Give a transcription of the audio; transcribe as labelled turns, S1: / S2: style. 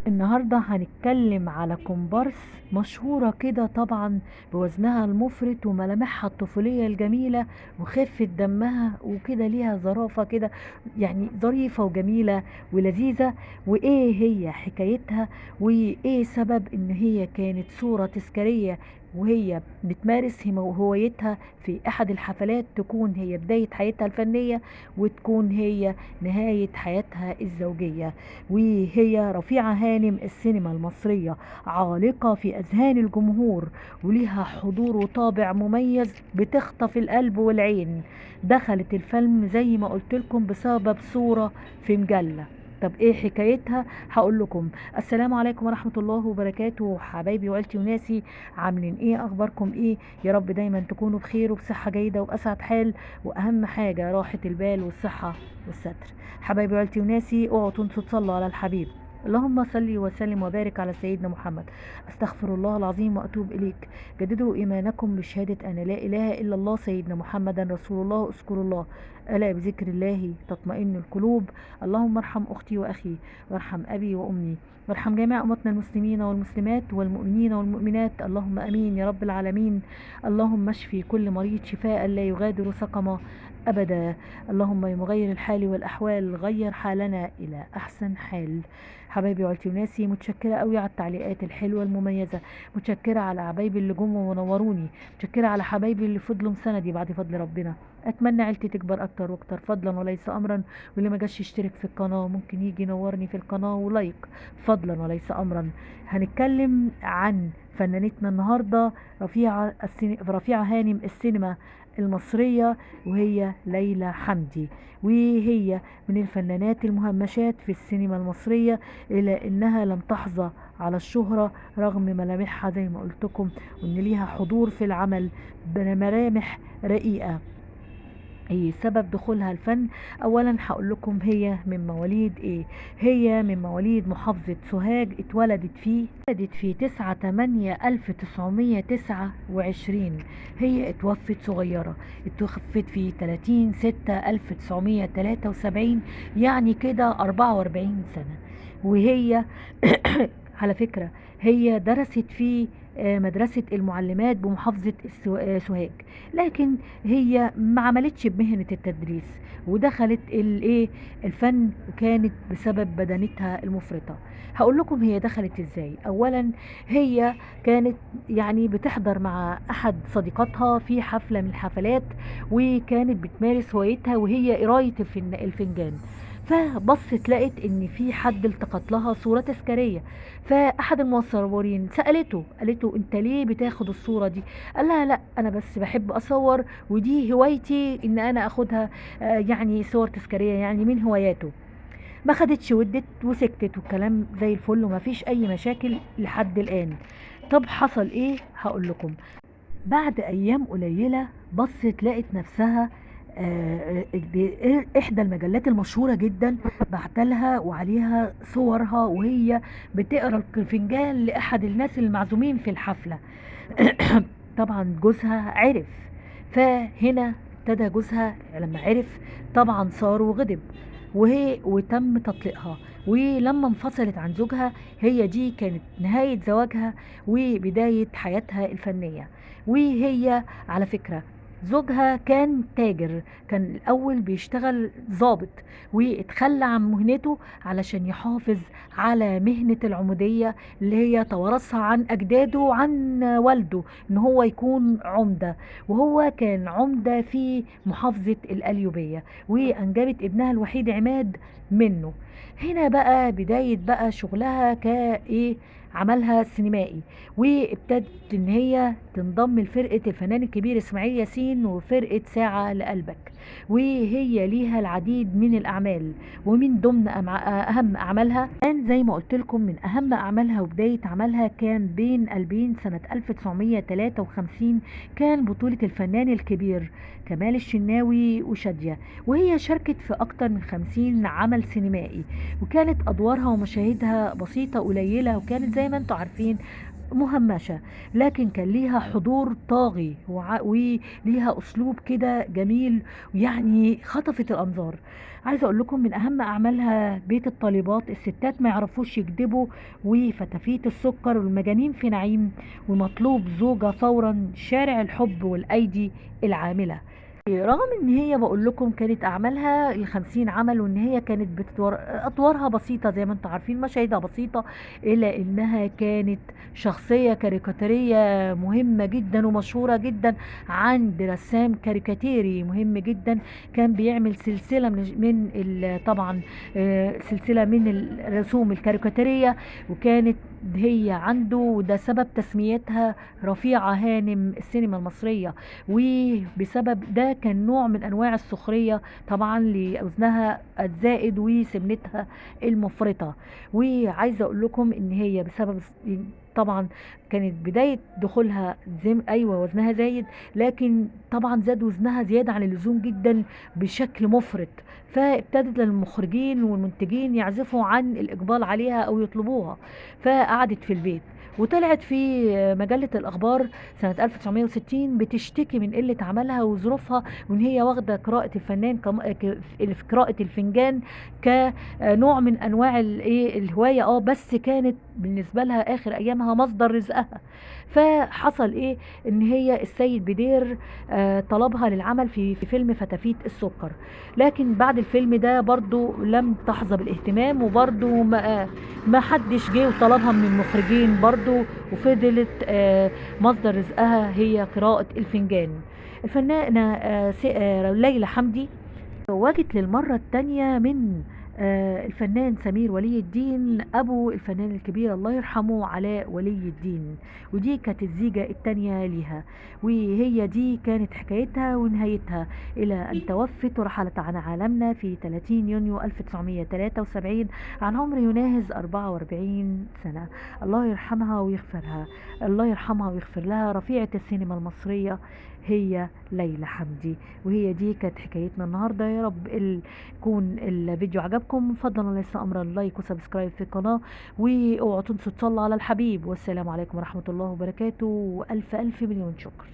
S1: النهاردة هنتكلم على كومبارس مشهورة كده طبعا بوزنها المفرط وملامحها الطفولية الجميلة وخفة دمها وكده ليها ظرافة كده، يعني ظريفة وجميلة ولذيذة. وإيه هي حكايتها؟ وإيه سبب إن هي كانت صورة تذكارية وهي بتمارس هوايتها في أحد الحفلات، تكون هي بداية حياتها الفنية وتكون هي نهاية حياتها الزوجية. وهي رفيعة هانم، السينما المصرية عالقة في أذهان الجمهور وليها حضور وطابع مميز بتخطف القلب والعين. دخلت الفيلم زي ما قلت لكم بسبب صورة في مجلة. طب ايه حكايتها؟ هقول لكم. السلام عليكم ورحمة الله وبركاته، حبايبي وعيلتي وناسي، عاملين ايه؟ اخباركم ايه؟ يا رب دايما تكونوا بخير وبصحة جيدة وبأسعد حال، واهم حاجة راحة البال والصحة والستر. حبايبي وعيلتي وناسي، اوعوا تنسوا تصلوا على الحبيب. اللهم صل وسلم وبارك على سيدنا محمد. استغفر الله العظيم واتوب اليك. جددوا ايمانكم بشهاده ان لا اله الا الله سيدنا محمدا رسول الله. اذكروا الله، الا بذكر الله تطمئن القلوب. اللهم ارحم اختي واخي، وارحم ابي وامي، وارحم جميع امتنا المسلمين والمسلمات والمؤمنين والمؤمنات، اللهم امين يا رب العالمين. اللهم اشفي كل مريض شفاء لا يغادر سقما ابدا. اللهم يا مغير الحال والاحوال غير حالنا الى احسن حال. حبايبي وعيلتي وناسي، متشكره قوي على التعليقات الحلوه المميزه، متشكره على حبايبي اللي جم ونوروني، متشكره على حبايبي اللي فضلوا مسندي بعد فضل ربنا. اتمنى عيلتي تكبر اكتر واكتر فضلا وليس امرا. واللي ما جاش يشترك في القناه ممكن يجي ينورني في القناه ولايك، فضلا وليس امرا. هنتكلم عن فنانتنا النهارده، رفيعه هانم، السينما المصرية، وهي ليلى حمدي. وهي من الفنانات المهمشات في السينما المصرية، إلا إنها لم تحظى على الشهرة رغم ملامحها زي ما قلتكم، وإن ليها حضور في العمل بملامح رقيقة. ايه سبب دخولها الفن؟ اولا هقول لكم هي من مواليد ايه. هي من مواليد محافظة سوهاج، اتولدت في 9/8/1929. هي اتوفت صغيرة، اتوفت في 30/6/1973، يعني كده 44 سنة. وهي على فكرة هي درست في مدرسة المعلمات بمحافظة سوهاج، لكن هي ما عملتش بمهنة التدريس ودخلت الايه الفن، وكانت بسبب بدنتها المفرطة. هقول لكم هي دخلت ازاي. اولا هي كانت يعني بتحضر مع احد صديقاتها في حفلة من الحفلات، وكانت بتمارس هوايتها وهي قراية الفنجان. فبصت لقت ان في حد التقط لها صورة تذكارية، فاحد المصورين قالته انت ليه بتاخد الصورة دي؟ قال لها لا، انا بس بحب اصور ودي هوايتي ان انا اخدها، يعني صور تذكارية، يعني من هواياته. ما خدتش ودت وسكتت، والكلام زي الفل وما فيش اي مشاكل لحد الان. طب حصل ايه؟ هقول لكم. بعد ايام قليله بصت لقت نفسها احدى المجلات المشهوره جدا بعتلها وعليها صورها وهي بتقرا الفنجان لاحد الناس المعزومين في الحفله. طبعا جوزها عرف، فهنا ابتدى جوزها لما عرف طبعا صار وغضب، وتم تطليقها. ولما انفصلت عن زوجها، هي دي كانت نهاية زواجها وبداية حياتها الفنية. وهي على فكرة زوجها كان تاجر، كان الأول بيشتغل ضابط واتخلى عن مهنته علشان يحافظ على مهنة العمودية اللي هي توارثها عن أجداده وعن والده، إن هو يكون عمدة. وهو كان عمدة في محافظة القليوبية، وأنجبت ابنها الوحيد عماد منه. هنا بقى بداية بقى شغلها كإيه، عملها السينمائي، وابتدت ان هي تنضم لفرقة الفنان الكبير اسماعيل ياسين وفرقة ساعة لقلبك. وهي ليها العديد من الاعمال، ومن ضمن اهم اعمالها كان زي ما قلت لكم، من اهم اعمالها وبداية عملها كان بين قلبين سنة 1953، كان بطولة الفنان الكبير كمال الشناوي وشادية. وهي شاركت في اكتر من 50 عمل سينمائي، وكانت ادوارها ومشاهدها بسيطة قليلة، وكانت زي زي ما انتم عارفين مهمشة، لكن كان ليها حضور طاغي وليها أسلوب كده جميل، يعني خطفت الأنظار. عايزة أقول لكم من أهم أعمالها بيت الطالبات، الستات ما يعرفوش يكذبوا، وفتافيت السكر، والمجانين في نعيم، ومطلوب زوجة فورا، شارع الحب، والأيدي العاملة. رغم ان هي بقول لكم كانت اعمالها ال50 عمل، وان هي كانت ادوارها بسيطة زي ما انتم عارفين، مشاهدها بسيطة، الا انها كانت شخصية كاريكاتيرية مهمة جدا ومشهورة جدا عند رسام كاريكاتيري مهم جدا. كان بيعمل سلسلة طبعا سلسلة من الرسوم الكاريكاتيرية، وكانت هي عنده، وده سبب تسميتها رفيعة هانم السينما المصرية. وبسبب ده كان نوع من انواع السخريه طبعا لوزنها الزائد وسمنتها المفرطه. وعايزه اقول لكم ان هي بسبب طبعا كانت بداية دخولها ايوه وزنها زايد، لكن طبعا زاد وزنها زيادة عن اللزوم جدا بشكل مفرط، فابتدت المخرجين والمنتجين يعزفوا عن الاقبال عليها او يطلبوها، فقعدت في البيت. وطلعت في مجلة الأخبار سنة 1960 بتشتكي من قلة عملها وظروفها، وإن هي واخدة قراءة الفنان في قراءة الفنجان كنوع من أنواع الهواية، بس كانت بالنسبة لها آخر أيامها مصدر رزقها. فحصل إيه؟ إن هي السيد بدير طلبها للعمل في فيلم فتافيت السكر، لكن بعد الفيلم ده برضو لم تحظى بالاهتمام، وبرضو ما حدش جه وطلبها من المخرجين برضو، وفضلت مصدر رزقها هي قراءة الفنجان. الفنانة ليلى حمدي تزوجت للمرة التانية من الفنان سمير ولي الدين، أبو الفنان الكبير الله يرحمه علاء ولي الدين، ودي كانت الزيجة التانية ليها، وهي دي كانت حكايتها ونهايتها إلى أن توفت ورحلت عن عالمنا في 30 يونيو 1973 عن عمر يناهز 44 سنة. الله يرحمها ويغفرها، الله يرحمها ويغفر لها، رفيعة السينما المصرية هي ليلى حمدي. وهي دي كانت حكايتنا النهارده. يا رب يكون الفيديو عجبكم، فضلا ليس امرا لايك وسبسكرايب في القناه، واوعوا تنسوا تصلوا على الحبيب. والسلام عليكم ورحمه الله وبركاته، والف الف مليون شكر.